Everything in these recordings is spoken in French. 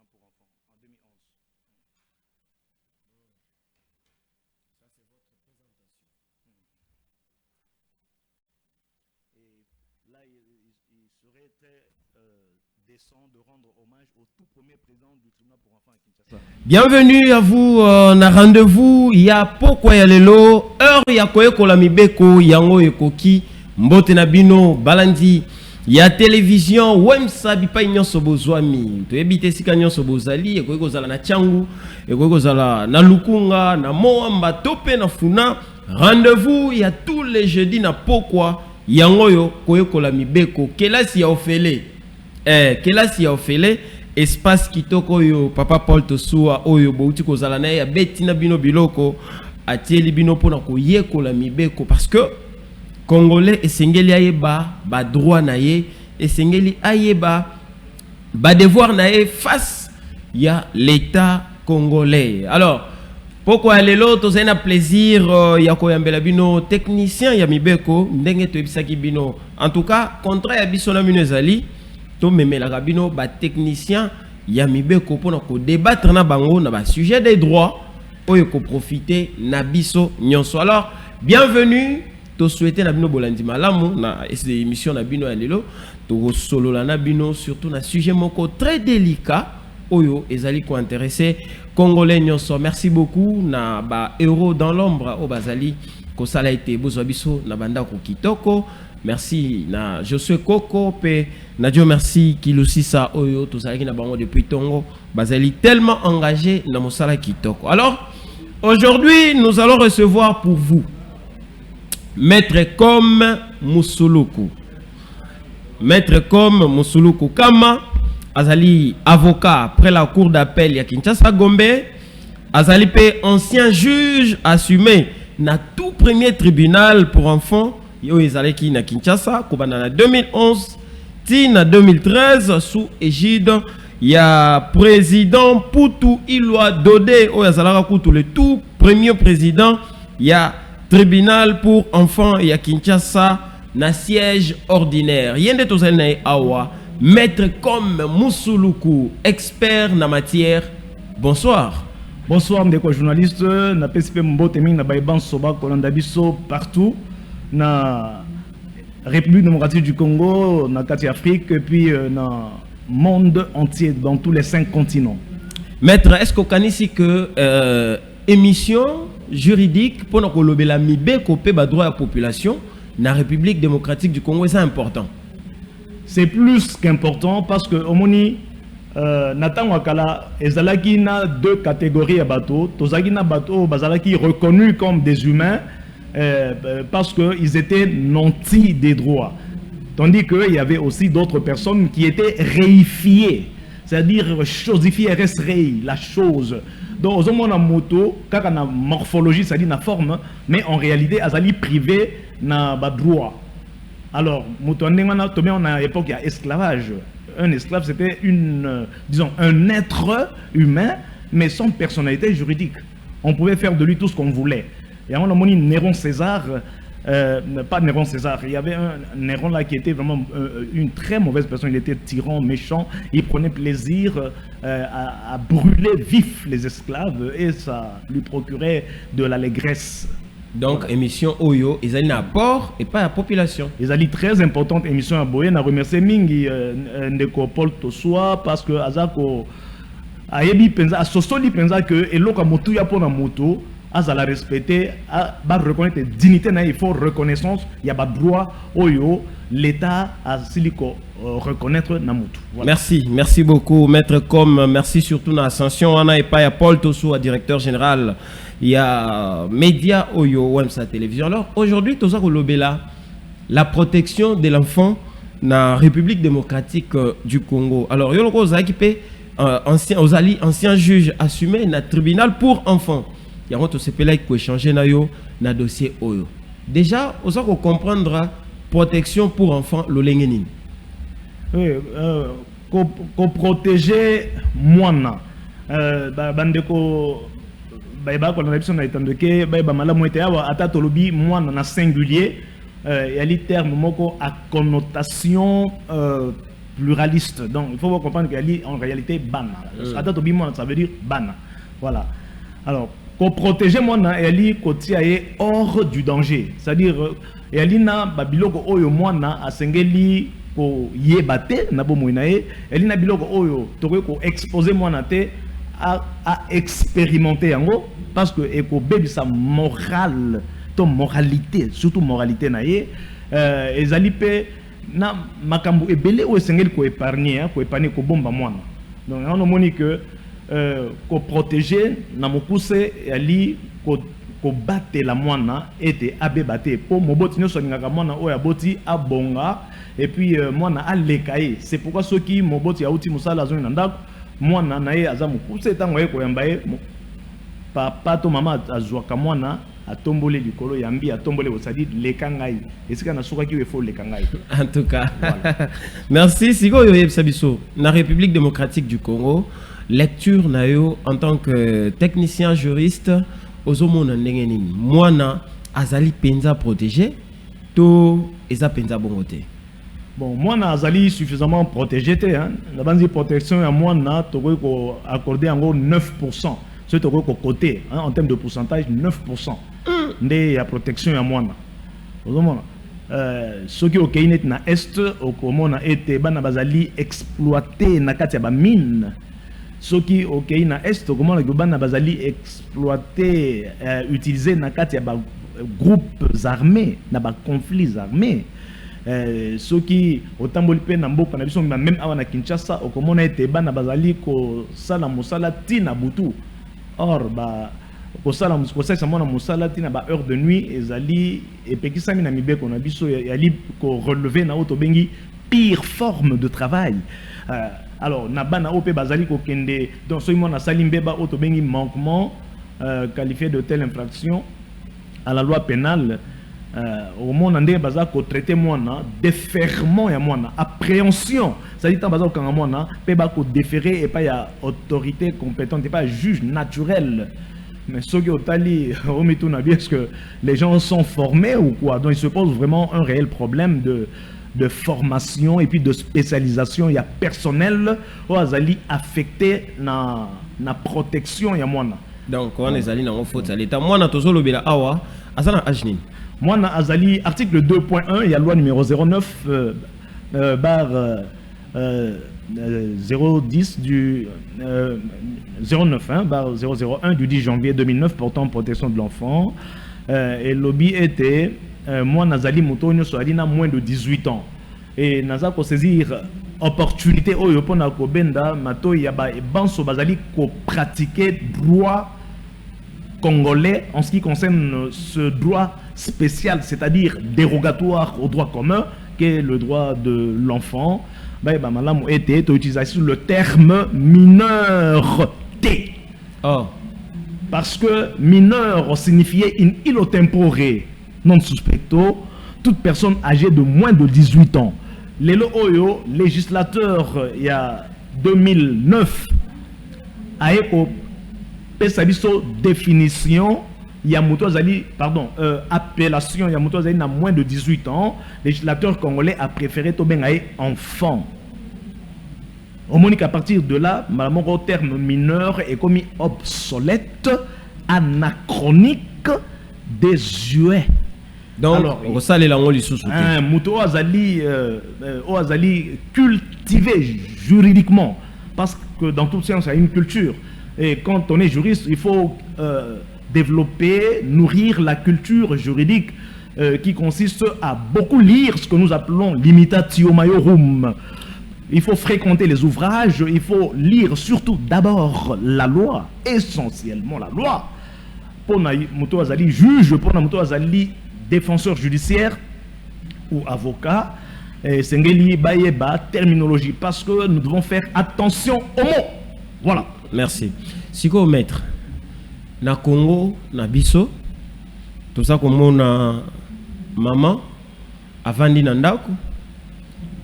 tribunal pour enfants en 2011. Ça, c'est votre présentation. Et là, il serait très décent de rendre hommage au tout premier président du tribunal pour enfants à Kinshasa. Bienvenue à vous, on a rendez-vous, il y a pourquoi y a lelo, heure ya koyekola mibeko, yango ekoki, mbote na bino, balandi, il y a télévision, wemsa bipa nyonso bozwami, to ebite sika nyonso bozali, ekoyeko zala na Tchangu, ekoyeko zala na Lukunga, na Moamba, tope na Funa, rendez-vous, il y a tous les jeudis na pourquoi, yango yo koyekola mibeko, kelasi ya ofele, kelasi ya ofele, espace kitoko yo papa Paul Tosua oyo bouti kozala na ya betina bino biloko atieli bino pona ko yekola mibeko parce que congolais esengeli ayeba ba droit na ye esengeli ayeba ba devoir na ye face ya l'état congolais. Alors pourquoi lelo tozena plaisir ya koyambela bino technicien ya mibeko ndenge to ebisaki bino en tout cas contrat ya biso na bino ezali to memela kabino ba technicien ya mibeko pona ko débattre na bango na ba sujet des droits oyo ko profiter na biso nyonso. Alors bienvenue to souhaiter na bino bolandi malamu na émission na bino ya lelo to solo la na bino surtout na sujet moko très délicat oyo ezali ko intéresser congolais nyonso. Merci beaucoup na ba héros dans l'ombre o bazali ko sala été bozwa biso na banda ko kitoko. Merci na Josué Koko pe na Dieu merci Kilusisa oyo tozalaki na bango depuis Tongo bazali tellement engagé na mosala kitoko. Alors aujourd'hui nous allons recevoir pour vous Maître comme Musuluku. Maître comme Musuluku Kama azali avocat après la cour d'appel ya Kinshasa Gombe, azali pe ancien juge assumé na tout premier tribunal pour enfants yo ezalaki na Kinshasa kobana na 2011 ti na 2013 sous égide ya président Putu Ilwa Dode o yazalaka kutu le tout premier président ya tribunal pour enfants ya Kinshasa na siège ordinaire yende tozali na awa maître comme Musuluku expert na matière. Bonsoir. Bonsoir ndeko journaliste na PSP Mbote Ming na Baiban Soba Kolanda biso partout na République démocratique du Congo, na Kati Afrique et puis dans le monde entier, dans tous les 5 continents. Maître, est-ce qu'on connaît ici que émission juridique pour nous colober la mibe copé ba droit à la population na République démocratique du Congo, c'est important? C'est plus qu'important parce que au moni Nathan Wakala ezalaki na 2 catégories à bateau, tozaki na bateau bazalaki reconnus comme des humains. Parce qu'ils étaient nantis des droits. Tandis qu'il y avait aussi d'autres personnes qui étaient réifiées, c'est-à-dire chosifiées, la chose. Donc, aux hommes en moto, quand on a morphologie, c'est-à-dire la forme, mais en réalité, azali privé na droit. Alors, on a l'époque, il y a esclavage. Un esclave, c'était disons, un être humain, mais sans personnalité juridique. On pouvait faire de lui tout ce qu'on voulait. Et on a monné Néron César, pas Néron César, il y avait un Néron là qui était vraiment une très mauvaise personne, il était tyran, méchant, il prenait plaisir à brûler vif les esclaves et ça lui procurait de l'allégresse. Donc, voilà. Émission Oyo, ils allaient à port et pas à la population. Ils allaient très importante émission à Boye, on a remercié Mingi Ndeko Paul Tosua parce que Azako a yebi penza, a sosoli penza que eloka motu ya pona moto. À la respecter, à reconnaître la dignité, il faut reconnaissance, il y a pas droit, l'État a siliko reconnaître Namutu. Voilà. Merci beaucoup, maître comme merci surtout dans l'ascension. On a pas Paul Tosso, directeur général, il y a Média Oyo, Wemsa Télévision. Alors aujourd'hui, Tosa Kolobela, la protection de l'enfant dans la République démocratique du Congo. Alors, il y a ancien juge assumé dans le tribunal pour enfants. Il y a un autre qui échanger dans le dossier Oyo. Déjà, on va comprendre protection pour enfants, le lengenin. Oui, protéger moi. Bandeko, baiba ko na biso na itandoke, baiba malamu ete awa atatolobi moi na singulier, il y a les termes moko à connotation pluraliste. Donc il faut comprendre qu'il y a en réalité bana. Ça veut dire bana. Voilà. Alors, pour protéger mon elle est hors du danger. C'est-à-dire, elle na babiloko oyo mwana asengeli ko yebate na bo moinae, elle na biloko oyo toko ko exposer mwana te à expérimenter yango parce que eko bebi sa morale, ton moralité, surtout moralité na ye, ezali pe na makambu ebele o esengeli ko épargner ko bomba mwana. Donc on moni que ko protéger na mokuse ali ko battre la mwana ete abebate po moboti nyoso ngaka mwana oya boti abonga et puis mwana alekaye. C'est pourquoi ceux qui moboti ya uti musala zo ndako mwana na ye aza mokuse tango ye ko yamba ye papa to mama azwaka mwana atombole likolo yambi atombole osadi lekangai esika na soka ki we fo lekangai. En tout cas voilà. Merci Sigo yo Sabiso na République démocratique du Congo lecture na yo en tant que technicien juriste ozomona ndenge nini mwana azali penza protégé to eza penza bongote. Bon, mwana azali suffisamment protégé te hein na banzi protection ya mwana to ko accorder encore 9%. C'est au côté hein, en termes de pourcentage 9%. Ndé ya protection ya mwana. Ozomona ceux qui au net na est au komona ete bana bazali exploiter na kati ya ba mine. Ceux qui au na est au komona bana bazali exploiter utiliser na kati ya ba groupes armés na ba conflits armés. Ceux qui au tamboli pe na mboka na biso même awa na Kinshasa au komona ete bana bazali ko sala musala tina butu. Or ba ko sala mona musala tina ba heure de nuit ezali epekisa mina mibeko na biso yali ko relever na auto bengi pire forme de travail. Alors na bana ope bazali ko kende donc so mona salimbeba auto bengi manquement qualifié de telle infraction à la loi pénale. Au monde andé baza ko traiter mwana déferment ya mwana appréhension ça dit tant baza ko mwana pe ba ko déférer et pas ya autorité compétente et pas juge naturel. Mais ce qui otali omituna bien est-ce que les gens sont formés ou quoi. Donc il se pose vraiment un réel problème de formation et puis de spécialisation. Il y a personnel ou azali affecté na protection ya mwana. Donc on est allé dans faute l'état mwana tozolo bela awa azana ajnin. Mwana azali article 2.1 il y a loi numéro 09 barre 010 du 09 hein, barre 001 du 10 janvier 2009 portant protection de l'enfant et lobby était moi nazali motonyo soalina moins de 18 ans et naza ko saisir opportunité oyo pona ko benda mato ya ba banso bazali ko pratiquer droit congolais en ce qui concerne ce droit spécial, c'est-à-dire dérogatoire au droit commun, qui est le droit de l'enfant. Malam était utilisé le terme mineur T. Oh. Parce que mineur signifiait in illo tempore non suspecto, toute personne âgée de moins de 18 ans. Lelo Oyo, législateur, il y a 2009, a éco Pesabiso définition Yamuto Zali, pardon, appellation Yamuto Zali n'a moins de 18 ans. Le législateur congolais a préféré Tobengae enfant. Au moins qu'à partir de là, le terme mineur est commis obsolète, anachronique, désuet. Donc, alors, on sale la on sous Muto Azali cultivé juridiquement parce que dans toute science il y a une culture. Et quand on est juriste, il faut développer, nourrir la culture juridique qui consiste à beaucoup lire ce que nous appelons l'imitatio maiorum. Il faut fréquenter les ouvrages, il faut lire surtout d'abord la loi, essentiellement la loi. Pour Muto Azali juge, pour Muto Azali défenseur judiciaire ou avocat, Sengeli Bayeba terminologie, parce que nous devons faire attention aux mots. Voilà. Merci. Siko maître, na Congo, na biso, tout ça comme na maman, avant na ndako,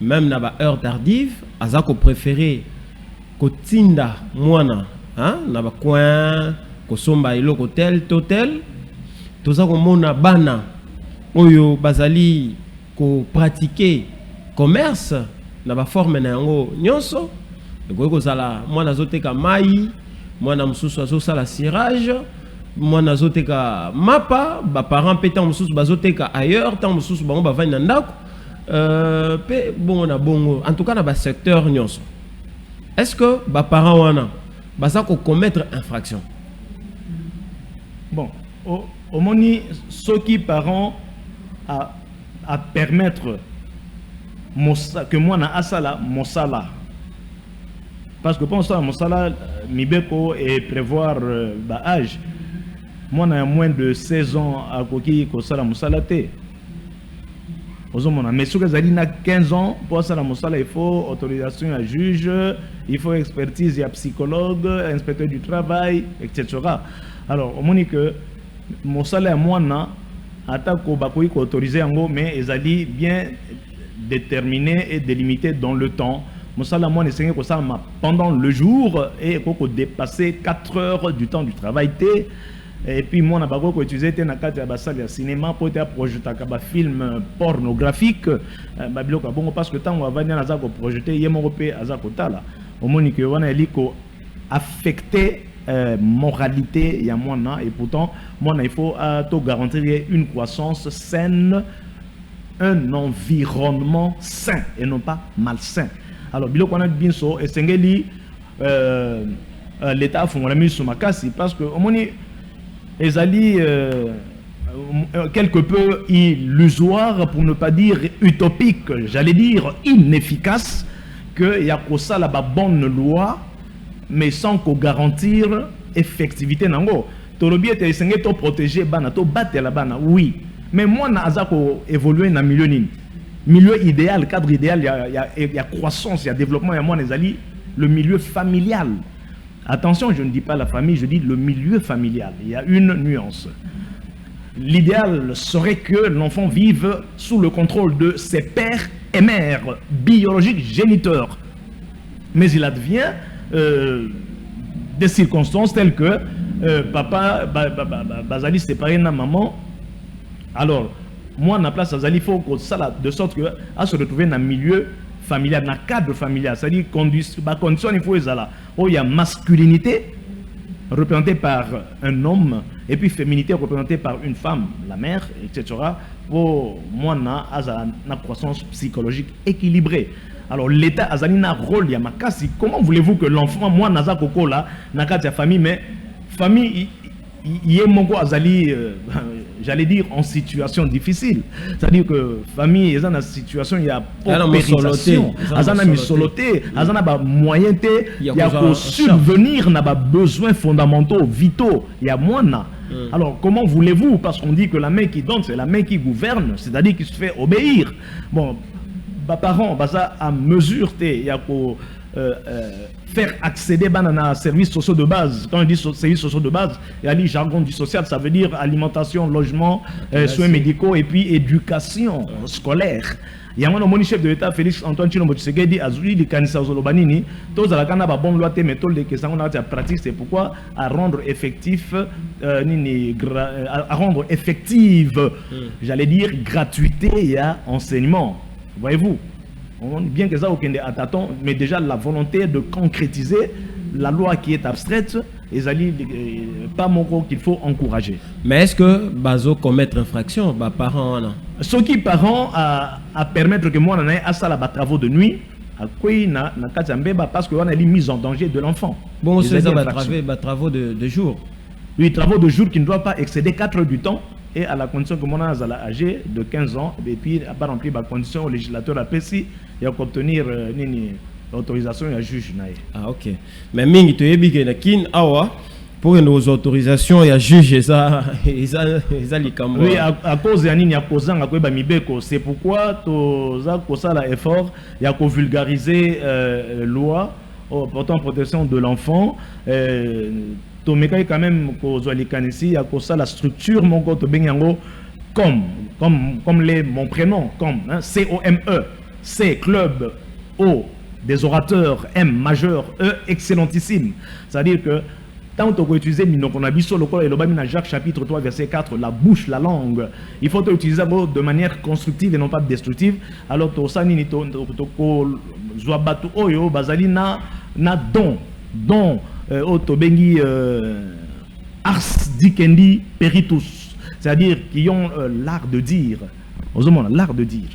même na ba heure tardive, azako préféré ko tinda mwana, hein, na ba coin, ko somba iloko tel, totel, tout ça comme na bana, oyo bazali ko pratiquer commerce, na ba forme na yango nyonso ekoki kozala mwana azoteka mai, mwana mosusu azosala cirage, mwana azoteka mapa, baparent mpe ntango mosusu bazoteka ailleurs, ntango mosusu bango bavandi na ndako mpe bongo na bongo en tout cas na basecteur nyonso. Est-ce que baparent wana baza commettre infraction? Bon, au moni ceux qui parents à permettre que moi na asala mosala, parce que pour ça mosala mibeko et prévoir âge, moi na moins de 16 ans à koki ko sala mosala te. Mais si vous avez 15 ans, pour ça, il faut autorisation à juge, il faut expertise à psychologue, inspecteur du travail, etc. Alors, on dit que mon salaire, moi, je autorisé, mais ils allaient bien déterminé et délimité dans le temps. Mon salaire, moi, je pendant le jour et il dépasser 4 heures du temps du travail. Et puis moi na bako ko utiliser te na kati ya basali ya cinéma pour te projeter un film pornographique babiloko bongo parce que tant on va venir na ko projeter yemo pe azako tala au moni que wana eliko affecter moralité ya mwana et pourtant mwana il faut to garantir une croissance saine, un environnement sain et non pas malsain. Alors biloko na binso esengeli l'état fongola mis sur makasi parce que au moni ezali quelque peu illusoire pour ne pas dire utopique, j'allais dire inefficace, que y a que ça la bonne loi mais sans qu'on garantir effectivité nango. Tolobi était essayé de protéger bana to battre la bana oui, mais moi na azako évoluer na milieu ni milieu idéal, cadre idéal, il y a croissance, il y a développement, il y a moi ezali le milieu familial. Attention, je ne dis pas la famille, je dis le milieu familial. Il y a une nuance. L'idéal serait que l'enfant vive sous le contrôle de ses pères et mères, biologiques, géniteurs. Mais il advient des circonstances telles que papa, Bazali séparé de maman. Alors, moi, à la place Bazali, il faut que ça, de sorte que à se retrouver dans un milieu familial, dans un cadre familial, c'est-à-dire condition il faut il y a masculinité représentée par un homme et puis féminité représentée par une femme, la mère, etc. Pour moi, na croissance psychologique équilibrée. Alors l'État a un rôle, comment voulez-vous que l'enfant, moi, naza koko là, na kati ya famille, mais famille il est mon azali, j'allais dire en situation difficile. C'est-à-dire que famille est dans une situation il y a paupérisation, azana misoloté, azana ba moyen té, il y a pour subvenir n'a pas besoins fondamentaux, vitaux, il y a moins na. Alors comment voulez-vous, parce qu'on dit que la main qui donne c'est la main qui gouverne, c'est-à-dire qui se fait obéir. Bon, bah parents, bah ça à mesure té, il y a pour faire accéder à services sociaux de base. Quand on dit services sociaux de base, il y a le jargon du social, ça veut dire alimentation, logement, soins médicaux et puis éducation scolaire. Il y a un chef de l'État, Félix Antoine Tshilombo Tshisekedi, Azouli, les Kanissa Zolobanini, tous à la Canada, bonne loi, méthode de question, on a pratique, c'est pourquoi à rendre effectif, à rendre effective, j'allais dire gratuité et à enseignement. Voyez-vous? Bien que ça au Kenya attend, mais déjà la volonté de concrétiser la loi qui est abstraite, pas mon rôle qu'il faut encourager. Mais est-ce que bazo commettre infraction, bah parents non? Ce qui parents à permettre que moi on ait à ça la travaux de nuit, à quoi na parce qu'on a une mise en danger de l'enfant. Bon, c'est ça travaux de jour. Oui, travaux de jour qui ne doivent pas excéder 4 heures du temps. Et à la condition que mon âgé de 15 ans, et puis à pas remplir la condition au législateur à il y a qu'obtenir l'autorisation à juge. Ah ok. Mais mingi to yebi ke na kin awa pour nos autorisations et à juge ça les cameroun. Oui, à cause de nini à cause à quoi mibeko, c'est pourquoi to za ko ça la effort il y a ko vulgariser loi portant protection de l'enfant. Quand même ici, à la structure comme mon prénom comme COME, C club, O des orateurs, M majeur, E excellentissime, c'est-à-dire que Tant qu'on peut utiliser Minokonabiso, le et le Jacques chapitre 3 verset 4, la bouche, la langue, il faut utiliser de manière constructive et non pas destructive. Alors to sani ni to Zwabatu oyo bazali na don to bengi ars dikendi peritus, c'est-à-dire qui ont l'art de dire. L'art de dire.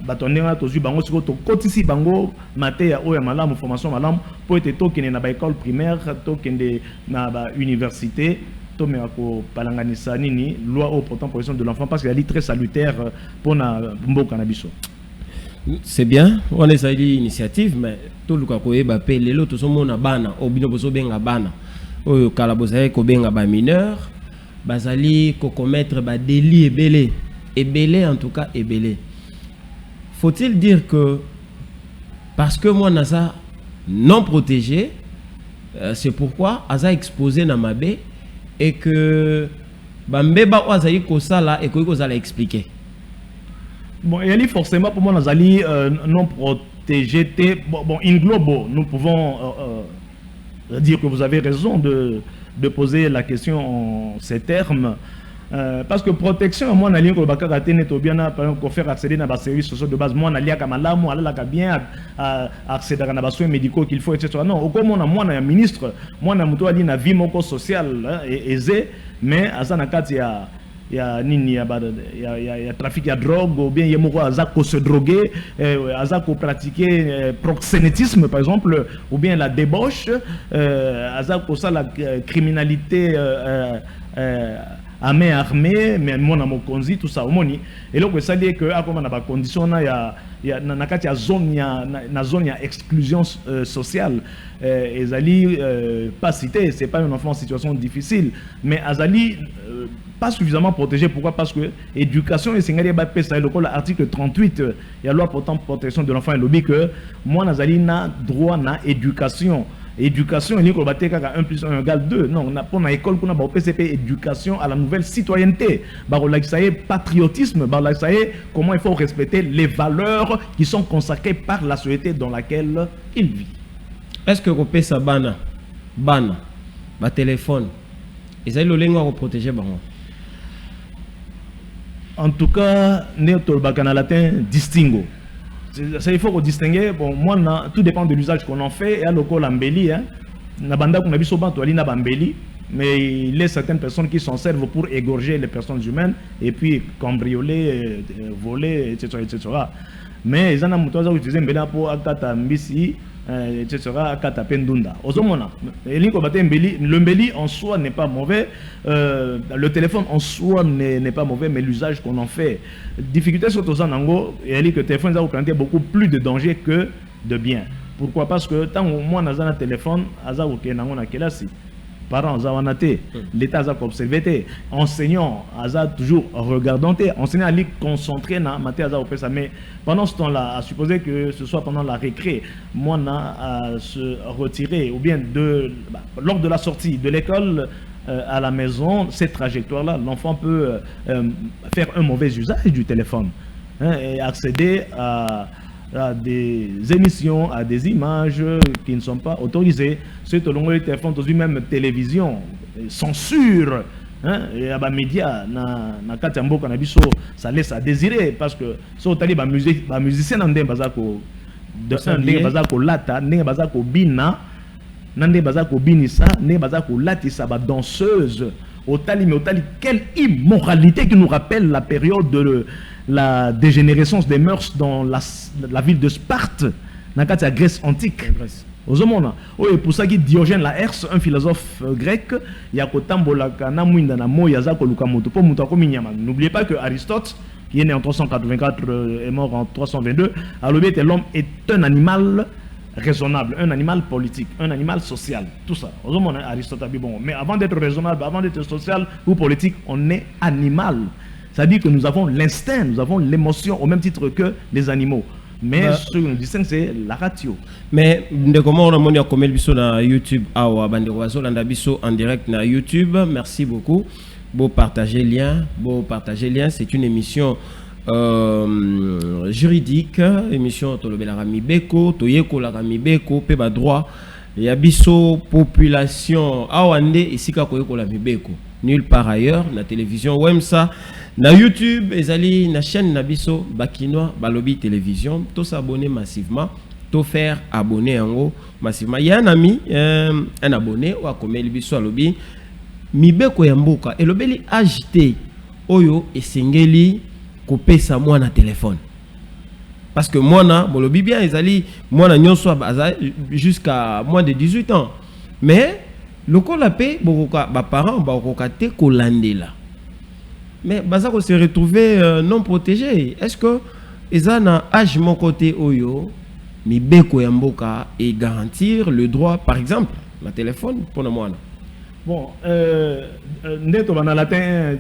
Batonera tozu bango siko to kotisi bango mate ya oya malamu formation malamu po ete to kene na ba école primaire to kende na ba université to me ko palanganisa nini loi au portant protection de l'enfant parce qu'elle est très salutaire pour na mboka na biso. C'est bien, on est à l'initiative, mais tout le cas ko eba pe lelo to so mona bana obino boso benga bana oyo kala bozaye ko benga ba mineur bazali ko commettre ba délit ebelé en tout cas ebelé. Faut-il dire que parce que moi Naza non protégé, c'est pourquoi Aza exposé dans ma baie et que Bambeba Oazaï Kosala et Koza l'a expliqué. Bon, il y a forcément pour moi Nazali non protégé. Bon, in globo, nous pouvons dire que vous avez raison de poser la question en ces termes. Parce que protection, moi, on a lié que le bac à tenir au bien, pour faire accéder à des services sociaux de base. Moi, on a lié à Kamalamu, on a bien accéder à des soins médicaux qu'il faut, etc. Non, au moins, moi, on a un ministre, moi, on a mutué à vie sociale aisée, mais à Zanakati, il y a trafic de drogue, ou bien il y a se droguer, pratiquer proxénétisme par exemple, ou bien la débauche, la criminalité armée, mais mon amour conzi tout ça au moni. Et donc ça dit que à comment on a condition il y a zone exclusion sociale. Ezali pas cité, c'est pas un enfant en situation difficile, mais Azali pas suffisamment protégé. Pourquoi? Parce que éducation et c'est l'article 38 il y a loi portant protection de l'enfant et lobby que moi Azali n'a droit na éducation. Éducation, il y a 1 plus 1 égale 2. Non, on a pas école qu'on a PCP éducation à la nouvelle citoyenneté. Patriotisme, comment il faut respecter les valeurs qui sont consacrées par la société dans laquelle il vit. Est-ce que vous pouvez ça bana, téléphone, et ça il faut protéger en tout cas, nous bakana latin distingo. Ça, il faut qu'on distingue. Bon, moi, tout dépend de l'usage qu'on en fait. Et à l'oco l'ambéli, hein, nabanda qu'on a vu souvent toi na bambeli, mais il y a certaines personnes qui s'en servent pour égorger les personnes humaines et puis cambrioler, voler, etc., etc. Mais ils en ont utilisé mbela pour akata mbisi, etc., akata pendunda. Ozomona, le mbeli en soi n'est pas mauvais, le téléphone en soi n'est pas mauvais, mais l'usage qu'on en fait. Difficulté sur Tozanango, et que le téléphone a représenté beaucoup plus de danger que de bien. Pourquoi? Parce que tant au moins on a un téléphone, parents l'État a observé, enseignants a toujours regardant, enseignants a concentré na matière a mais pendant ce temps-là, à supposer que ce soit pendant la récré, moi on a se retirer ou bien lors de la sortie de l'école à la maison, cette trajectoire-là, l'enfant peut faire un mauvais usage du téléphone et accéder à des émissions, à des images qui ne sont pas autorisées. C'est au long du téléphone, même télévision, censure, et à les médias, na Katiambo Kanabiso, ça laisse à désirer parce que si on a musicien dans des bazako, de bazako lata, ne bazako bina, nande bazako binisa, ne bazako latisa ba danseuse, au tali, quelle immoralité qui nous rappelle la période de la dégénérescence des mœurs dans la ville de Sparte, dans la Grèce antique. Et pour ça, Diogène Laërce, un philosophe grec, n'oubliez pas que Aristote, qui est né en 384 et mort en 322, l'homme est un animal raisonnable, un animal politique, un animal social, tout ça. Aristote a dit bon, mais avant d'être raisonnable, avant d'être social ou politique, on est animal. C'est-à-dire que nous avons l'instinct, nous avons l'émotion au même titre que les animaux. Mais ce que nous disons, c'est la ratio. Mais comment on a monté comme biso na YouTube, en direct na YouTube. Merci beaucoup. Beau partager lien, C'est une émission juridique, émission Tolobela Rami Beko, Toyeko la Rami Beko, Peba droit. ya biso population awande isika koyekola mibeko nulle part ailleurs na télévision Wemsa na YouTube ezali na chaîne na biso bakinois balobi télévision to s'abonner massivement to faire abonner yango massivement ya un ami un abonné ou akomeli biso alobi mibeko ya mboka elobeli agité oyo esengeli kopesa mwana téléphone parce que mwana bolobi bien ezali mwana nyonso jusqu'à moins de 18 ans mais lokola pe bokoka ba parents bakoka te kolandela mais baza ko se retrouver non protégé est-ce que ezana âge mon côté oyo mibeko ya mboka et garantir le droit par exemple la téléphone pour le mwana. Bon, neto en latin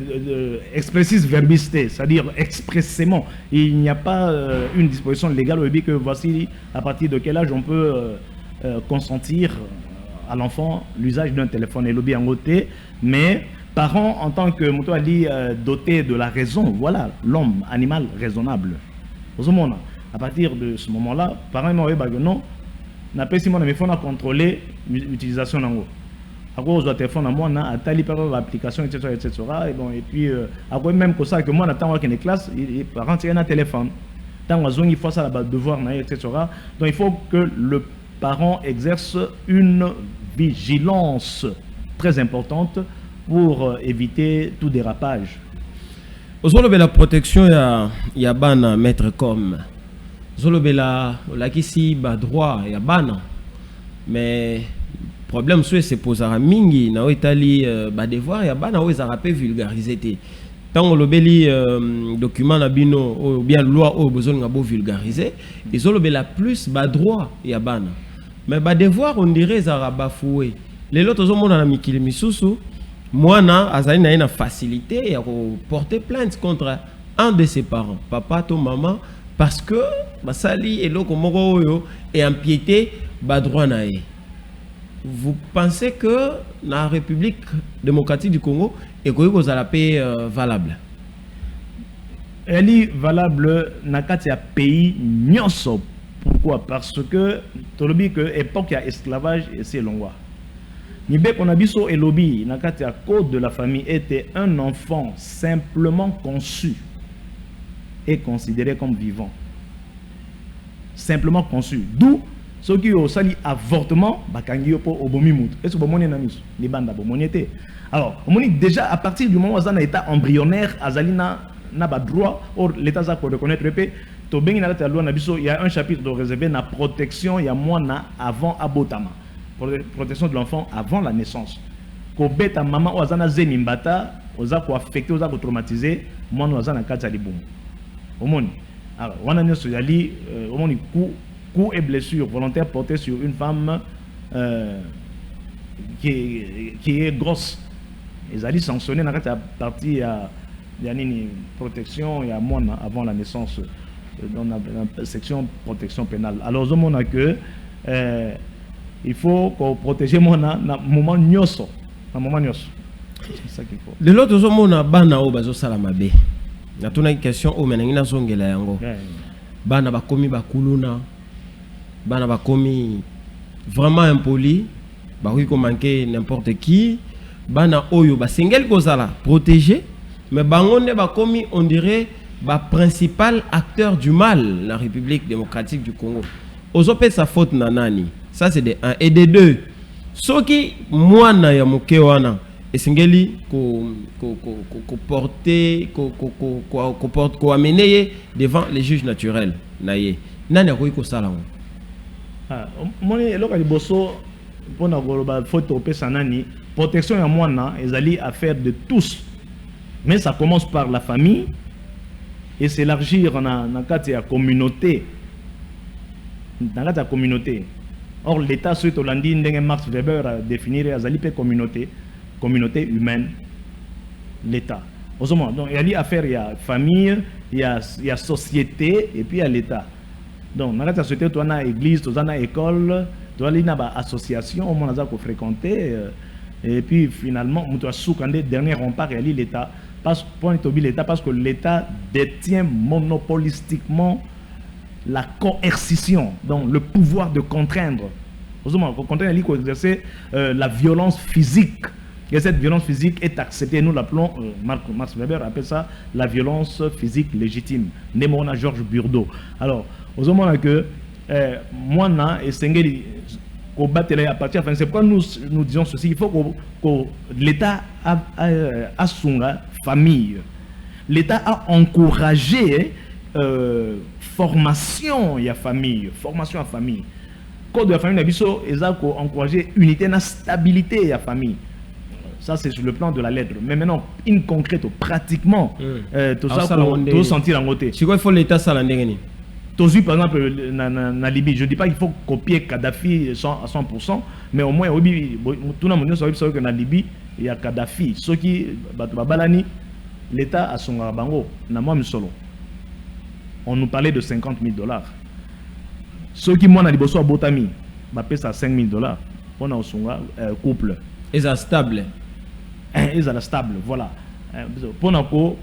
expressis verbis te, c'est-à-dire expressément. Il n'y a pas une disposition légale où dit que voici à partir de quel âge on peut consentir à l'enfant l'usage d'un téléphone et lobby en côté, mais parents en tant que moto a dit doté de la raison, voilà l'homme animal raisonnable. Au moment à partir de ce moment-là, parents m'ont dit non, n'a pas si mon ami faut contrôler l'utilisation d'ango. À cause de téléphone à moi, à tali par l'application, etc., etc. Et bon, et puis à quoi même que ça que moi, n'attends pas qu'il y ait une classe, les parents tiennent un téléphone. Tant qu'on a il faut ça là devoir, etc. Donc il faut que le parent exerce une vigilance très importante pour éviter tout dérapage. Aujourd'hui, la protection il y a ban maître comme aujourd'hui la qui ba droit il y a ban mais problème c'est posera mingi na Italie ba devoir ya bana o ezarape vulgariser te tant le beli document na bino ou bien loi o besoin nga bo vulgariser ezolobela plus ba droit ya bana mais ba devoir on dirait zaraba foué les autres zomona na mikili misusu mwana azali na une facilité ya porter plainte contre un de ses parents papa to maman parce que basali eloko moko oyo et empiété ba droit na ye. Vous pensez que la République démocratique du Congo est la paix valable? Elle est valable dans le pays nyonso. Pourquoi? Parce que tu as dit que l'époque il y a esclavage et c'est long. Nibe qu'on a biso et lobby dans le code de la famille était un enfant simplement conçu et considéré comme vivant. Simplement conçu. D'où ceux qui ont sali avortement, bakangi yo po obomi mutu. Est-ce que bomoni na miso? Ni banda bomoni te. Alors, omoni déjà à partir du moment où on a état embryonnaire, azalina na ba droit or l'état za ko reconnaître pe to bengi na la loi na biso, il y a un chapitre de réservé na protection, il y a mwana avant abotama. Protection de l'enfant avant la naissance. Ko beta maman o azana zenimbata, oza ko affecté, oza ko traumatisé, mwana ozana kata libumu. Omoni. Alors, wana nyoso yali omoni coup et blessure volontaire portée sur une femme qui est grosse. Ils allaient sanctionner dans la partie une protection et à moins avant la naissance dans la section protection pénale. Alors, on a que il faut qu'on protège mon moment nyoso, un moment nyoso. C'est ça qu'il faut. De l'autre, on a bana au bazo salamabe. Na tuna question au menangina zongela yango. Bana bakomi bakuluna. Bana bakomi vraiment impoli, ba oui manquer n'importe qui, bana oyo ba singel kozala protégé, mais bangonde bakomi on dirait ba principal acteur du mal la République démocratique du Congo. Ozope sa faute nanani. Ça c'est de 1 et de 2. Soki mwana ya moke wana esingeli ko porter ko amener devant les juges naturels naye. Nani akoyi ko sala ngo. Mon éloquent bosso pour la photo sanani protection à moi ezali affaire de tous mais ça commence par la famille et s'élargir dans la communauté or l'état suite au lundi Max Weber a défini ezali pe communauté humaine l'état autrement donc il y a affaire il y a famille il y a société et puis il y a l'état. Donc, dans la société, tu as une église, tu as une école, tu as une association, on a fréquenté. Et puis, finalement, tu as soukandé dernier rempart et l'État. Parce que l'État détient monopolistiquement la coercition, donc le pouvoir de contraindre. Quand on a dit qu'on exerçait la violence physique, et cette violence physique est acceptée. Nous l'appelons, Max Weber appelle ça la violence physique légitime. Némona Georges Burdeau. Alors, aux hommes que moi, et Sengeli, à partir, c'est pourquoi nous disons ceci. Il faut que l'État a son famille. L'État a encouragé formation à famille. Formation à famille. Code de la famille, ils ont encouragé unité et stabilité à la famille. Ça, c'est sur le plan de la lettre. Mais maintenant, in concrète, pratiquement, tout ça, pour sentir en côté. C'est quoi il faut l'État ça l'année? Par exemple, en Libye, je ne dis pas qu'il faut copier Kadhafi à 100%, mais au moins, tout le monde sait que en Libye, il y a Kadhafi. Ceux qui, l'État a son bango, on nous parlait de $50,000. Ceux qui m'ont dit à Botami, paye ça $5,000 pour un couple. Ils sont stables. Ils sont stables, voilà. Pour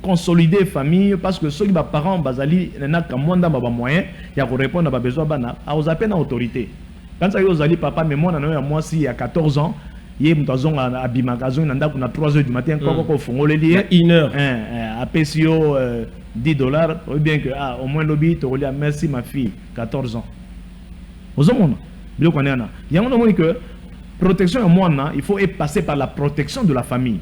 consolider la famille, parce que ceux qui sont parents, ils ont moins de moyens, ils ont répondre à besoin aux appels à l'autorité. Quand ça y est, papa, mais moi, si il y a 14 ans, il y a 3 h du matin, une heure. À PCO $10, ou bien que au moins lobby, tu as merci ma fille, 14 ans. Aux hommes, il y a un moment que protection à moi, il faut passer par la protection de la famille.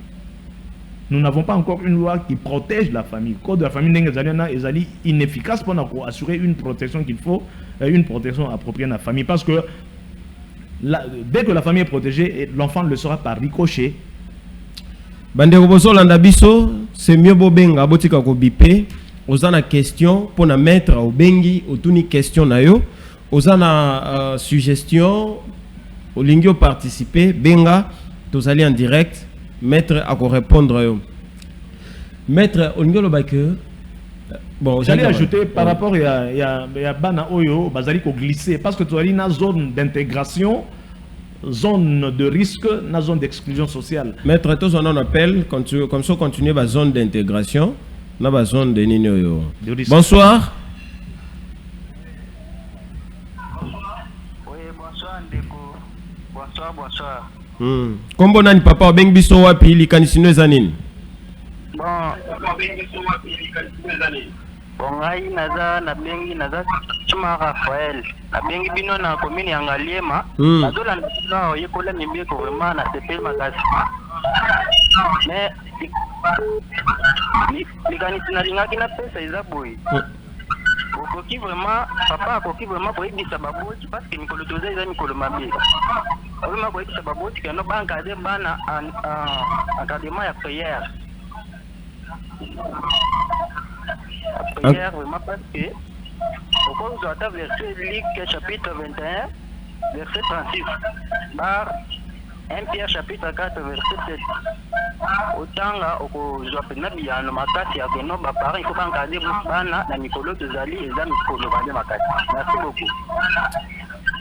Nous n'avons pas encore une loi qui protège la famille. Le code de la famille est inefficace pour assurer une protection qu'il faut, une protection appropriée à la famille. Parce que dès que la famille est protégée, l'enfant le sera par ricochet. Bandeko boso landa biso, c'est mieux bobenga botika ko bipé. Ozana question pour na mettre au bengi otuni question na yo. Ozana suggestion, olingio participer, benga, tozali en direct. Maître à répondre. Maître, on dit que bon, j'allais ajouter par rapport à Bana Oyo, Bazali ko glisser parce que tu as une zone d'intégration, zone de risque, une zone d'exclusion sociale. Maître, tous on appelle comme ça continuer la zone d'intégration, la zone de Nino Oyo. Bonsoir. Oui, bonsoir Ndeko. Bonsoir. Kombo nani papa obengi biso wapi likanisino ezanini? Bon, ngai naza Chuma Raphaël. Nabengi bino na commune ya Ngaliema. Nazola na oyekola mibeko vraiment na sepel makasi. Mais likanisina lingaki na pesa eza boy. Okoki vraiment papa akoki vraiment koyebisa baboti parce que mikolo toza eza mikolo mabe. Vraiment koyebisa baboti que no banka de bana encadrement ya prière. Prière vraiment parce que au cours de verset Luc chapitre 21 verset 36 par 1 Pierre chapitre 4 verset 7. Otanga okozwa pena biyano makati ya keno ba parents il faut encadrer bana na mikolo tozali eza mikolo bale makati.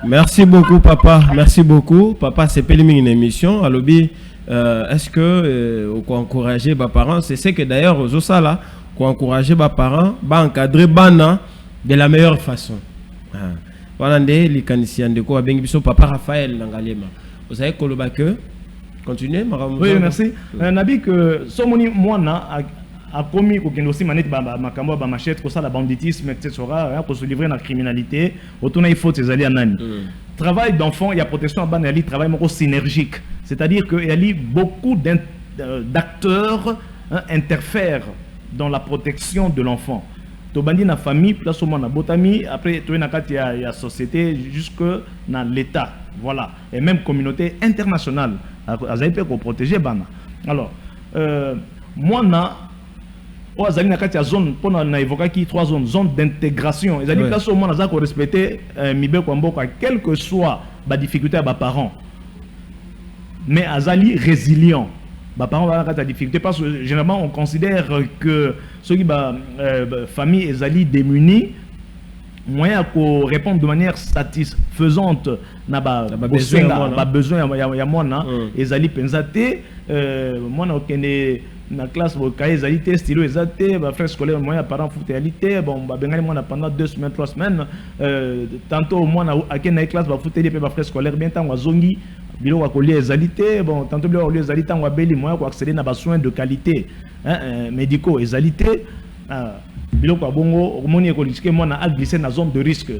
Merci beaucoup papa, merci beaucoup papa. C'est pelimi une émission à lobby. Est-ce que on encourager les parents? C'est ce que d'ailleurs aux osala qu'on encourager les parents, ba encadrer bana de la meilleure façon. Voilà ndé likanisi ndeko abengi biso papa Raphaël Nangalema. Vous savez koloba que continuez madame. Oui, merci. Nabi que somoni mwana a commis aucun aussi manette makambo ba machette pour ça la banditisme etc. pour se livrer dans la criminalité autour il faut ses alliés nani. Travail d'enfant, il y a protection à banali travail moko synergique. C'est-à-dire qu'il y a beaucoup d'acteurs interfèrent dans la protection de l'enfant. Tobandi na famille, place au moins na botami, après tu es na kati ya société jusque dans l'État. Voilà. Et même communauté internationale. Azaïpe pour protéger bana. Alors, moi na Azali na kati ya zone pour na évoquer qui 3 zones, zone d'intégration. Ils allaient place au moins na ko respecter mibe kwa mboka quelle que soit ba difficulté à ba parents. Mais Azali résilient. Bah, parents vont avoir des difficultés parce que généralement on considère que ceux qui famille et Azali démunis moyen pour répondre de manière satisfaisante na besoin ya moi na Azali pensate moi na okende na classe bo cahier ezalité stylo ezate ba frère scolaire moyen parents foot alité bon ba bengali moi pendant 2 semaines 3 semaines tantôt moi na akena classe ba foot pe ba frère scolaire bien tant wazongi bilo ko lié ezalité bon tantôt bilo lié ezalité tant wabeli moyen ko accéder na ba soins de qualité médicaux ezalité bilo kwa bongo omoni écologique moi na a glissé na zone de risque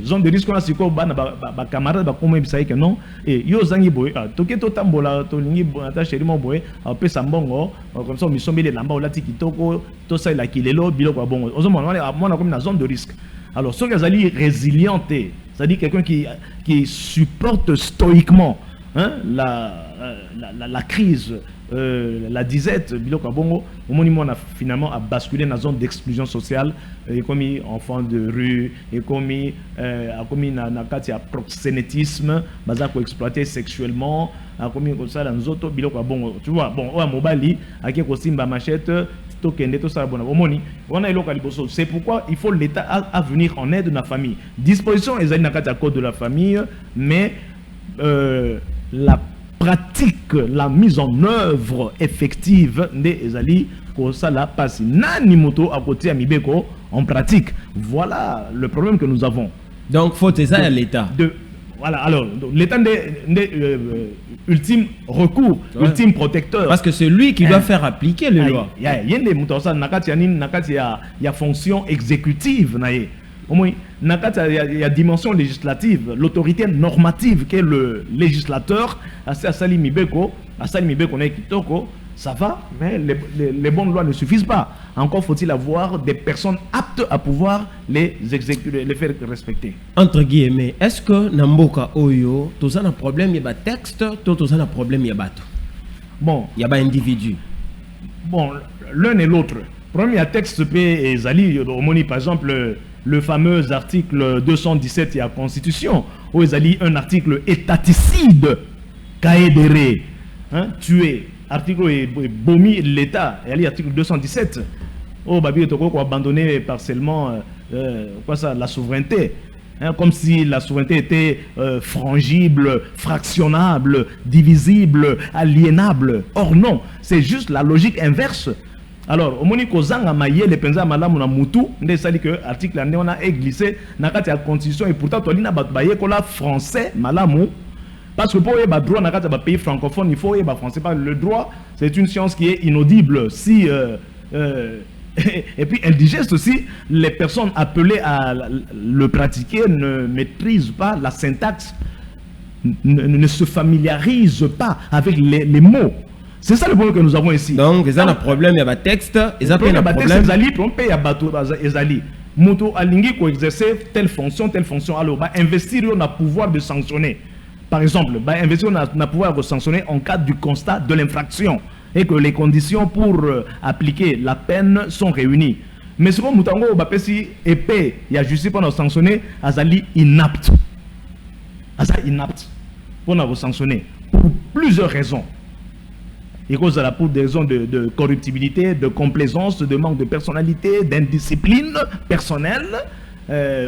on a siko bana ba camarade ba komo bisaye que non et yo zangi boy toke to tambola to lingi ata chéri mo boy pe sambongo comme ça mi sombele lamba olati kitoko to ça la kilelo bilo kwa bongo ozo mona comme na zone de risque alors ce que zali résilienté c'est-à-dire quelqu'un qui supporte stoïquement la crise la disette biloko bongo omoni mona finalement a basculé dans zone d'exclusion sociale et comme enfant de rue et comme a commis na kati ya proxénétisme baza ko exploiter sexuellement a commis comme ça dans autres biloko bongo tu vois bon o mobali aki ko simba machette to kende to ça bon omoni on a eloko liboso c'est pourquoi il faut l'état à venir en aide de la famille disposition ezali na kati ya code de la famille mais la pratique, la mise en œuvre effective des ezali ko ça la passe nani moto à côté à mibeko en pratique. Voilà le problème que nous avons. Donc faut ça à l'état. Voilà, alors l'état ultime recours, ultime protecteur. Parce que c'est lui qui doit faire appliquer les lois. Il y a des moutons ça nakati il y a fonction exécutive naie. Il y a dimension législative, l'autorité normative qui est le législateur, ça va, mais les bonnes lois ne suffisent pas. Encore faut-il avoir des personnes aptes à pouvoir les exécuter, les faire respecter. Entre guillemets, est-ce que Namboka Oyo, tu as un problème, il y a un texte, tu as un problème, il y a bateau? Bon, il y a un individu. Bon, l'un et l'autre. Premier texte et Zali, par exemple, le fameux article 217 de la Constitution, où il y a un article étaticide, caédéré, tué, article bomi l'État, il y a l'article 217, où il y a abandonné partiellement la souveraineté, comme si la souveraineté était frangible, fractionnable, divisible, aliénable. Or non, c'est juste la logique inverse. Alors, au moment où Zanga Maye, les pensa malamu na mutu, ndé sali que article ane on a glissé na kati ya constitution et pourtant tolina baye kola français malamu parce que pour y droit na kati ya pays francophone il faut y français pas le droit c'est une science qui est inaudible si et puis indigeste aussi les personnes appelées à le pratiquer ne maîtrisent pas la syntaxe ne se familiarisent pas avec les mots. C'est ça le problème que nous avons ici. Donc, il y a un problème, il y a un texte, il y a un problème. Il y a un bateau, Moto alingi ko exercer telle fonction, alors investir on a pouvoir de sanctionner. Par exemple, investir on a pouvoir de sanctionner en cas du constat de l'infraction et que les conditions pour appliquer la peine sont réunies. Mais ce que Moutango Bapesi épée, il y a justice pour nous sanctionner, Azali inapte. Azali inapte pour nous sanctionner pour plusieurs raisons. Il cause pour des raisons de corruptibilité, de complaisance, de manque de personnalité, d'indiscipline personnelle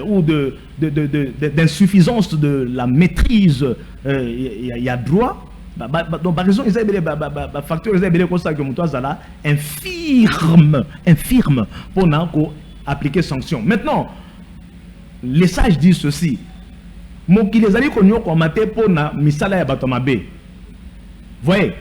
ou d'insuffisance de la maîtrise. Il y a droit. Donc par raison, ils ont facteur infirme pour appliquer sanction. Maintenant, les sages disent ceci. Moki les alliés qu'on a maté pour na misala ya batomabe. Voyez.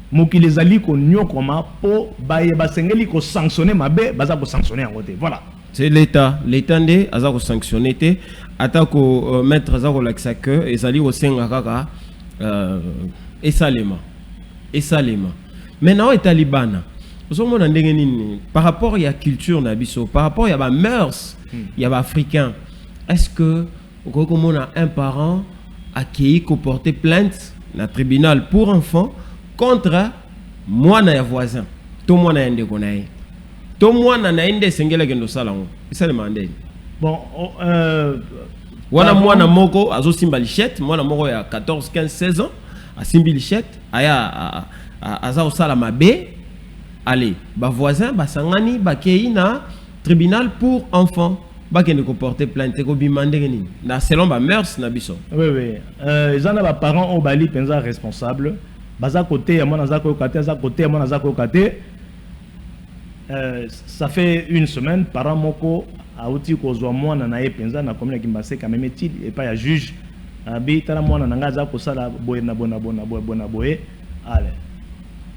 Moki les alliés qu'on a pour basengeli ko sanctionner mabe, baza ko sanctionner en côté. Voilà. C'est l'État. L'État ne a ko sanctionner te atako mettre za ko laksa que les alliés au senga kaka et salema. Maintenant les talibans. Par rapport à la culture nabiso, par rapport à la mœurs, il y a africain. Est-ce que on a un parent qui a porté plainte dans le tribunal pour enfants contre moi na voisin, tout moi na ende konaye, tout moi na ende sengela gendo salango. Ça le mandé. Bon, wana moi na moko azo simbalichette, moi na moko ya 14, 15, 16 ans, a simbalichette, aya aza osala mabe. Allez, ba voisin, ba sangani, ba kei na tribunal pour enfants. Ba kende ko porter plainte ko bimande ngeni. Na selon ba mœurs na biso. Oui. Ils en ba parents au bali penza responsable. Baza côté ya mona za ko kate, za côté ya mona za ko kate. ça fait une semaine, parent moko a outi kozwa mwana na epenza na commune Kimbase quand même et pas ya juge abi tala mwana na ngaza ko sala boye na bona boye allez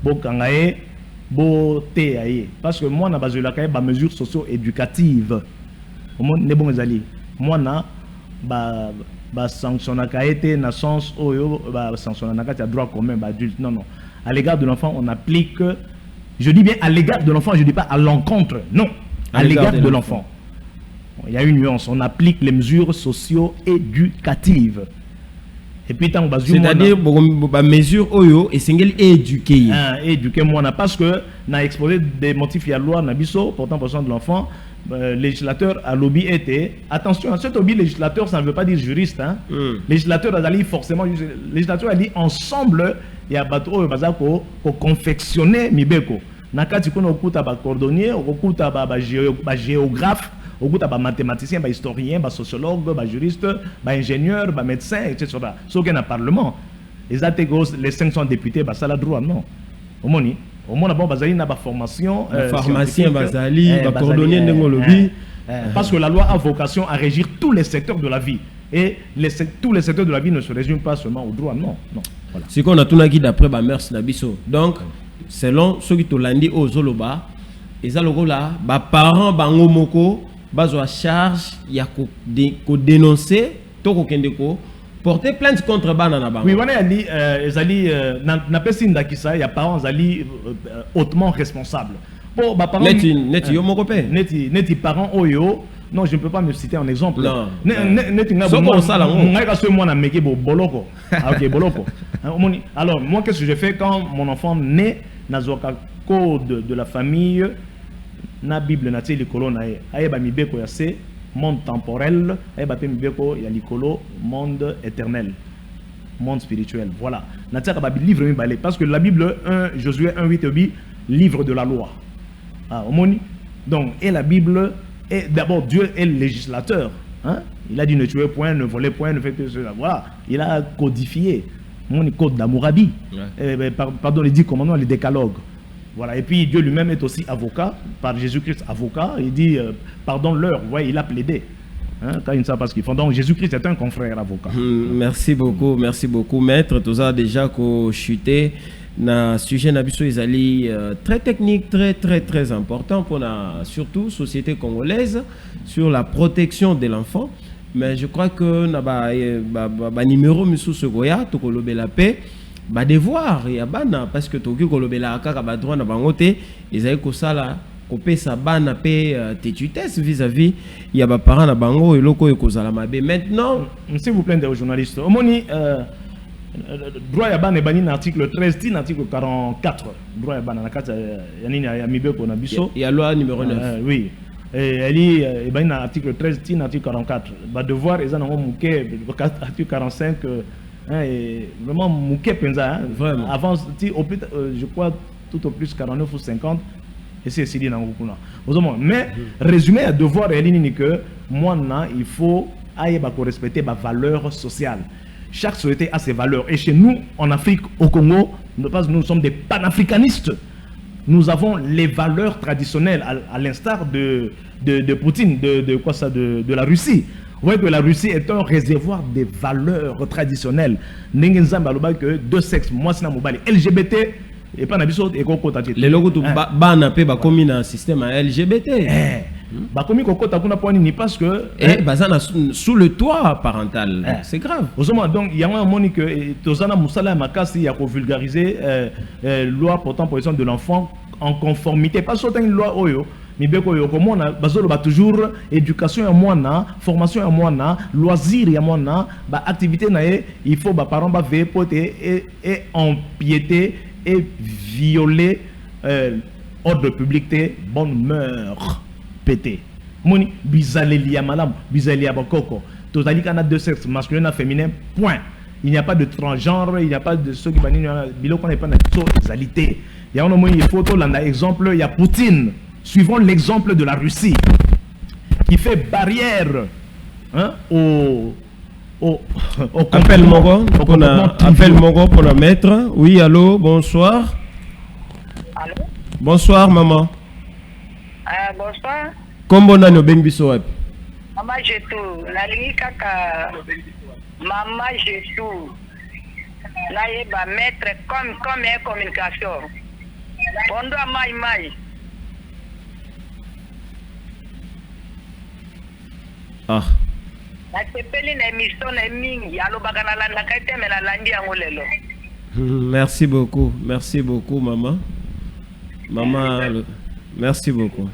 bokanga e bo te aye parce que mwana bazela ka ba mesures socio-éducatives ne bon ezali mwana ba sanctionna ka été na sens oyo ba sanctionna na ka droit commun ba adulte non à l'égard de l'enfant on applique. Je dis bien à l'égard de l'enfant, je ne dis pas à l'encontre. Non, à l'égard de l'enfant. Il y a une nuance. On applique les mesures socio-éducatives. Et puis, c'est-à-dire, les mesures oyo et single éduquer. Éduquer moi, parce que n'a exposé des motifs il y a loi Nabiso portant possession de l'enfant. Législateur à lobby était attention. Ce lobby législateur, ça ne veut pas dire juriste. Législateur a dit forcément. Législateur a dit ensemble. Il y a bateau bazako pour confectionner mibeko. Nakati kono okuta ba cordonnier, okuta ba géographe, okuta ba mathématicien, ba historien, ba sociologue, ba juriste, ba ingénieur, ba médecin, etc. Ce qu'il y a dans le parlement. Les 500 députés, bah ça la droit non. Au moni, bon bazali na ba formation. Pharmacien bazali, ba cordonnier ndengolobi. Parce que la loi a vocation à régir tous les secteurs de la vie. Et tous les secteurs de la vie ne se résument pas seulement au droit, non. Voilà. C'est qu'on a tout dit d'après Bamers Nabiso. Donc, selon ceux qui t'ont dit aux Zoloba, et ça, là, parents, bango moko, bazo à charge, il y a qu'on dénoncer, toko kendeko, porter plainte contre banana bango. Oui, on a dit, n'a pas si ndakisa, il y a parents hautement responsables. Bon, bah, parents. Neti yo moko pe. Neti parents oyo. Non, je ne peux pas me citer un exemple. Non. Alors, moi, qu'est-ce que je fais quand mon enfant naît dans le code de la famille, na Bible, na télé colonne, aïe mi beko ya c'est monde temporel, aïe ba mi beko ya likolo monde éternel, monde spirituel. Voilà. Na télé ba livre mi balé parce que la Bible 1 Josué 1:8 livre de la loi. Ah, omoni. Donc et la Bible. Et d'abord, Dieu est le législateur. Hein? Il a dit ne tuez point, ne volez point, ne faites pas cela. Voilà. Il a codifié. Mon code d'Amourabi. Pardon, les 10 commandements, les décalogues. Voilà. Et puis Dieu lui-même est aussi avocat, par Jésus-Christ avocat. Il dit pardonne-leur. Vous voyez, il a plaidé. Hein? Quand ils ne savent pas ce qu'ils font. Donc Jésus-Christ est un confrère avocat. Merci beaucoup, maître. Tout ça déjà qu'on chuté. Na sujet nabiso ezali très technique, très important pour la surtout société congolaise sur la protection de l'enfant. Mais je crois que na ba numéro misu segoya to kolobe la paix ba devoir ya bana parce que to ki kolobe la kaka ba droit na bangote ezali ko sala ko pesa bana pe tétutesse vis-à-vis ya ba parents na bango eloko ekozala mabe. Maintenant, s'il vous plaît des journalistes, omoni droit ya bana bani na article 13 tin article 44 droit ya bana na kata ya nini ya mibeko na biso ya loi numéro 9 oui elle bani na article 13 tin article 44 ba devoir eza na muke article 45 et vraiment muke penza vraiment avant au plus je crois tout au plus 49 ou 50 et c'est dit na ngukuna mais résumé à devoir elle ni que moi il faut aille ba respecter ba valeurs sociales. Chaque société a ses valeurs. Et chez nous, en Afrique, au Congo, nous sommes des panafricanistes. Nous avons les valeurs traditionnelles, à l'instar de Poutine, de la Russie. Vous voyez que la Russie est un réservoir des valeurs traditionnelles. Que deux sexes, moi c'est LGBT, et pas et les logos de Banapé, comme un système LGBT. Parce que sous le toit parental, c'est grave. Donc il y a un moment que Tozana Moussala Makasi y a vulgarisé loi portant possession de l'enfant en conformité. Pas seulement une loi Oyo, mais bien comme on a toujours éducation à moi, formation à moi, loisir à moi, activité il faut parents veiller pour et empiéter et violer ordre public, bonne mœurs. Pété. Moni bizalélia malam, bizalélia bakoko. Totali kana deux sexes, masculin et féminin. Point. Il n'y a pas de transgenre, il n'y a pas de ceux qui banissent bilo qu'on n'est pas d'exalité. Il y a un moment il faut un exemple, il y a Poutine. Suivons l'exemple de la Russie qui fait barrière au appel Mogo, appel Mogo pour la mettre. Oui, allô, bonsoir. Allô? Bonsoir maman. Bonsoir. Kombo nani obengi biso wapi? Mama Jetou. Nalingi kaka. Mama Jetou. Naïba maître comme communication. Pondo a mai. Ah. Nasepeli na émission na mingi alobaka na landa kaite me na landi yango lelo. Merci beaucoup maman. Merci beaucoup.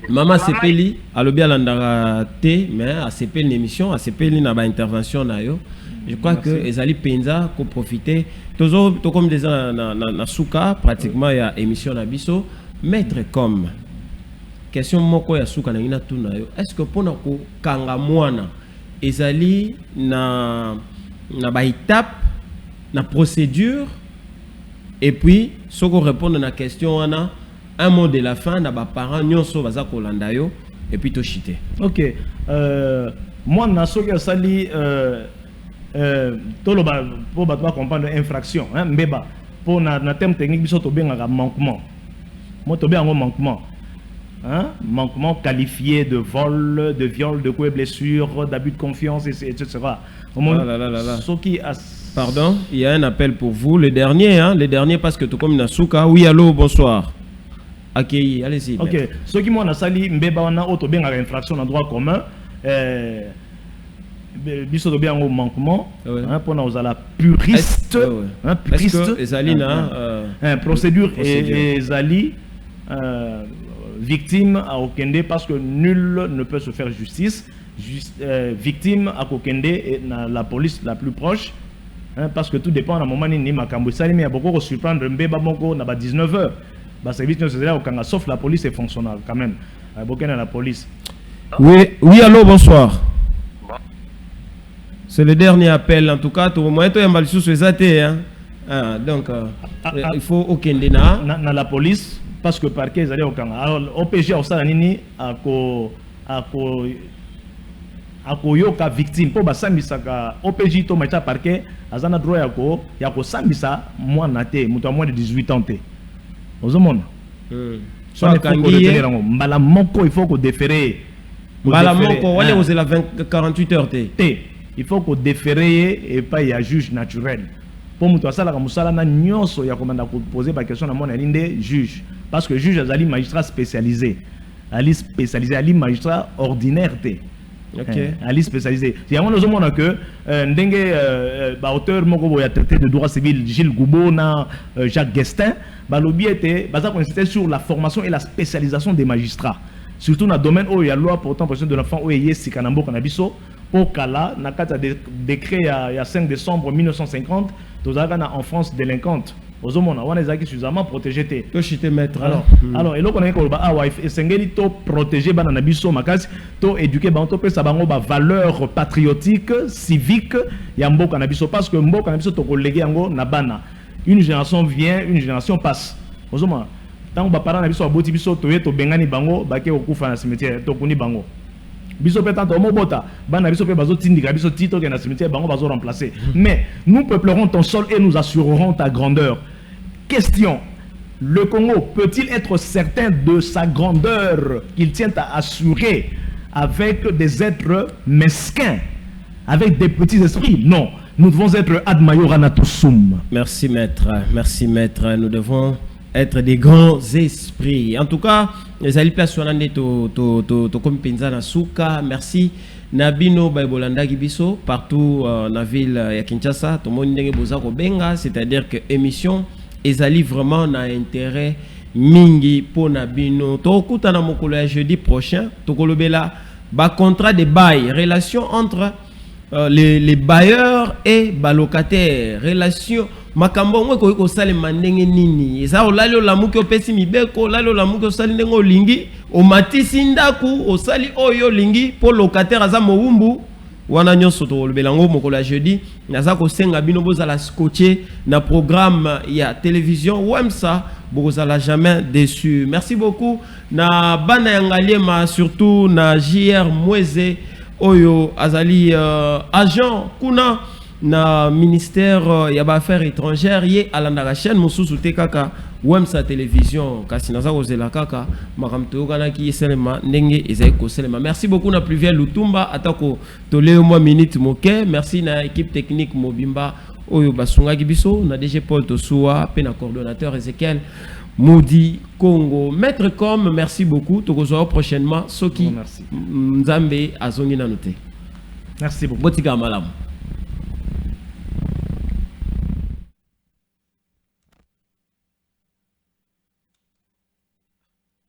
Maman sepeli alobi alandaka te mais a sepeli une émission, a sepeli na ba intervention na yo. Je crois que ezali penza ko profiter toujours to comme des na suka pratiquement ya émission na biso maître comme question moko ya suka na ina tuna yo est-ce que pona ko kanga mwana ezali na ba étape na procédure et puis soko répondre na question wana un mot de la fin na ba parents nyonso baza ko landa yo et puis to chité. OK, moi na soki asali tolo ba po ba comprendre infraction hein mbeba pour na terme technique biso to benga manquement. Moi to benga manquement. Hein? Manquement qualifié de vol, de viol, de coups et blessures, d'abus de confiance, etc. Pardon, il y a un appel pour vous. Le dernier parce que tout comme Nasuka. Oui, allô, bonsoir. Accueilli, allez-y. Ok, ce qui m'a sali, mbeba wana auto bien infraction en droit commun. Biso to bien au manquement. Hein, pour nous la puriste. Hein, puriste. Procédure et Zali. Victime à Okende parce que nul ne peut se faire justice. Victime à Okende et la police la plus proche. Hein, parce que tout dépend à un moment ni makambo sali mais il y a beaucoup de surprendre mbeba bongo na ba 19h. Bah service ne là au sauf la police est fonctionnelle quand même. Beaucoup dans la police. Oui, allô, bonsoir. C'est le dernier appel en tout cas tout moment to yamba sous les athées hein. Donc il faut Okende na la police. Parce que parquet ils allaient au Kanga. Alors OPG au Salanini a yoka victime pour basambisa ka OPG to macha parquet azana droit ya ko sambisa moi naté muto moins de 18 ans té. Ozomona. Soit kangiye mbala moko il faut ko déférer. Mbala moko wale ozela 48 heures té. Il faut ko déférer et pas il y a juge naturel. Pour muto asala ka musala na nyonso ya komanda ko poser ba question na mona linde juge. Parce que juge ali magistrat spécialisé, ali magistrat ordinaire té. OK. Ali spécialisé. Il y a un autre que ndenge auteur moko boya traité de droit civil Gilles Goubo na Jacques Guestin, ba lobby était basé sur la formation et la spécialisation des magistrats. Surtout dans le domaine où il y a loi portant protection de l'enfant où il y a Sikanambo Kanabiso pour Kala na kata décret il y a 5 décembre 1950 tozaka en France délinquante. Aux hommes, on a suffisamment protégé. Alors, et là, on a dit que protéger Bananabiso Makas, to éduquer Banto pe sabango ba valeurs patriotiques, civiques, yambo Kanabiso parce que Mbo Kanabiso to collègue yango na bana. Une génération vient, une génération passe. Aux hommes, tant que parents nabiso aboti biso to yeto bengani bango, bake okufa na cimetière, to kuni bango. Biso peut-être au Mobota, bana biso pe bazo tindika biso tito ke na cimetière bango bazo remplacer. Mais nous peuplerons ton sol et nous assurerons ta grandeur. Question. Le Congo peut-il être certain de sa grandeur qu'il tient à assurer avec des êtres mesquins, avec des petits esprits? Non. Nous devons être ad majoranatusum. Merci maître. Merci maître. Nous devons être des grands esprits. En tout cas, les alliés place to comme penza na suka. Merci. Nabino Baibolanda Gibiso partout dans la ville ya Kinshasa. Tout le monde ndenge boza ko benga, c'est-à-dire que émission ezali vraiment na intérêt mingi pour Nabino. Tokuta na mokolo ya jeudi prochain, tokolobela ba contrat de bail, relation entre les bailleurs et balocataires, relation makambo ngo ko sale mandenge nini. Eza olali olamuki opesi mibeko, olali olamuki osali ndengo lingi, o matisi ndaku, osali oyo lingi pour locataire aza mowumbu. Wana nyonso to belango mokolo jeudi naza ko senga bino bozala scotché na programme ya télévision Wemsa bozala jamais déçu. Merci beaucoup na bana yangaliema surtout na JR Mweze oyo azali agent kuna na ministère ya affaires étrangères ye alanda chaîne mususu te kaka Wemsa télévision kasi naza kozela kaka makamto kana ki selema ndenge ezai ko selema. Merci beaucoup na Pluviel Lutumba atako toleo moi minute moke. Merci na équipe technique Mobimba oyo basunga kibiso na DG Paul Tosua pe na coordonnateur Ezekiel Moudi Congo. Maître Com, merci beaucoup. Tokozo prochainement Soki Nzambe azongi na noté. Merci beaucoup. Botika malamu.